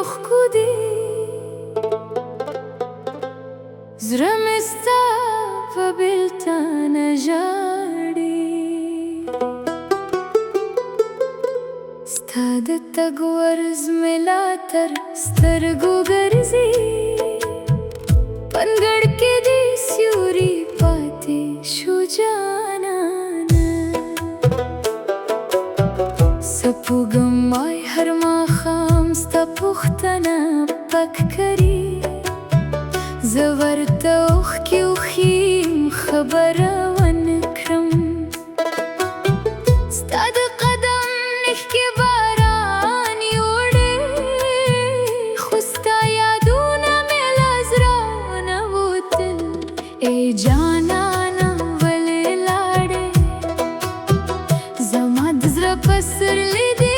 اوښکو دي زړه مې ستا په بېلتانه ژاړي ستا د تګ ورځ مې لا تر سترګو ګرځي پنګړ کې دې سیوري پاتې شو جانانه سپوږم وای هر ماښام ستا پوښتنه پک کري زه ورته اوښکې وښیم خبره ونه کړم ستا د قدم نښ کې باران یوړې خو ستا یادونه مې له زړه نه وتل ای جانانه ولې لاړې زما د زړه په سرلی دې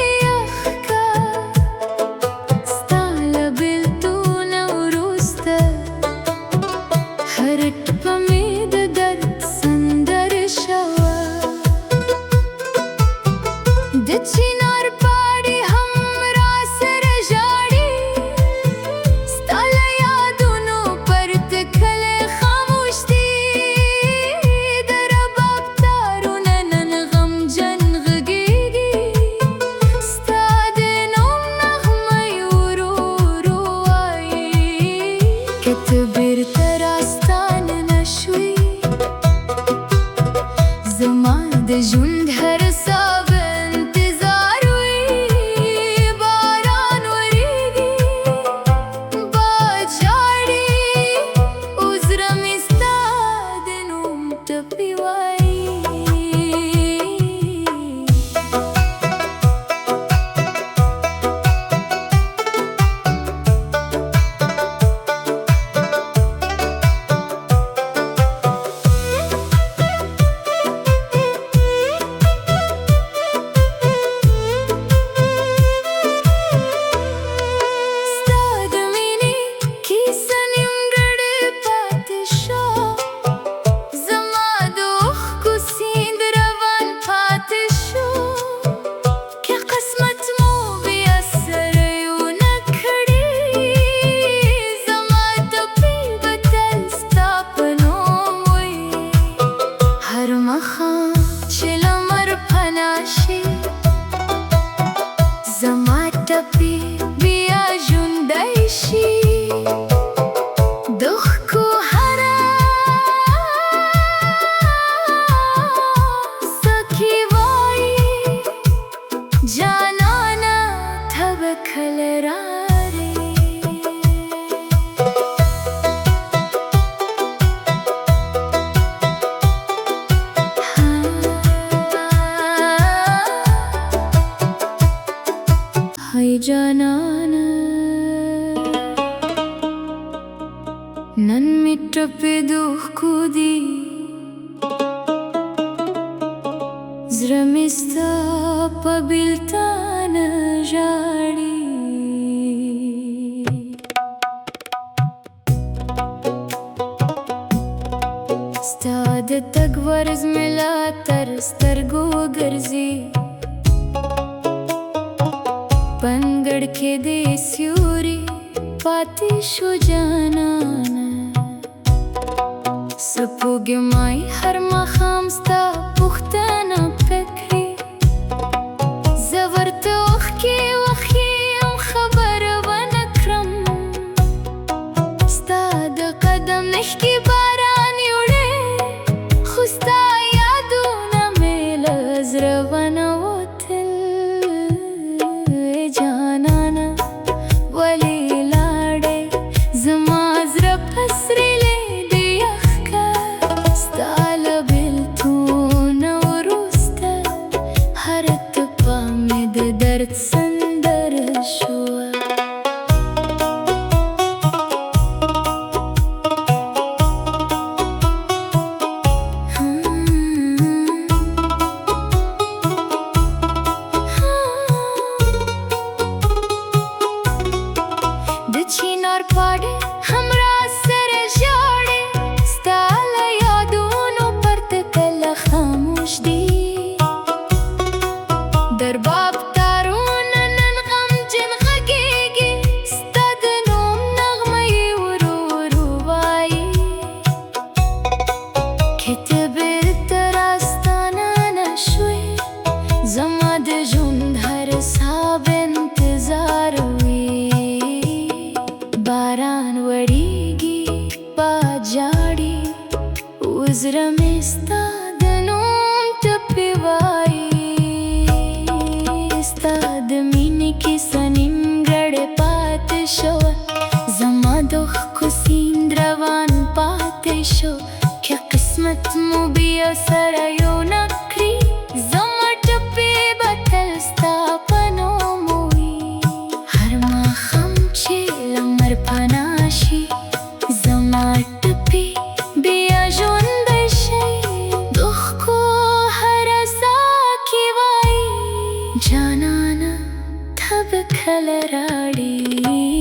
चिनार पाड़ी हम रासर जाड़ी स्ताल यादों पर तखले खामोश थी दरबाब तारों नन गम जन गगेगी स्ताद नोम नगमयूरो रो आई कतबिर तरास्तान नशवी ज़मान द जुंद हर जानाना नन मिट पे दुःखो दी zra mi sta pa biltana žaड़ी sta د تګ ورځ مې لا تر سترګو ګرځي پنګړ کې دې سیوري پاتې شو جانانه سپوږمۍ هر ماښام ستا پوښتنه پکړي زه ورته اوښکې وښیم خبره ونه کړم ستا د قدم نښ کې باران یوړې خو ستا یادونه مې له زړه ونه وتل جانانه ولې لاړې زما زړه په سرلی دې یخ که ستا له بېلتونه وروسته هره ټپه مې د درد سندره شوه चिनार पाड़े हमरा सर जाड़े स्ताल यादों पर तकला खामोश दी दरबाब तारों आदमी की सनिन गड़े पाते शो जमा दुख कुसिंद्रवान पाते शो क्या किस्मत मुबियो सरयो नकरी जमा टपे बतल स्थापनो मुई हर मा खमचे लमर पनाशी जमा टपे बिया जोन बेशे दुख को हरसा की वाई जाना न थब खलराड़ी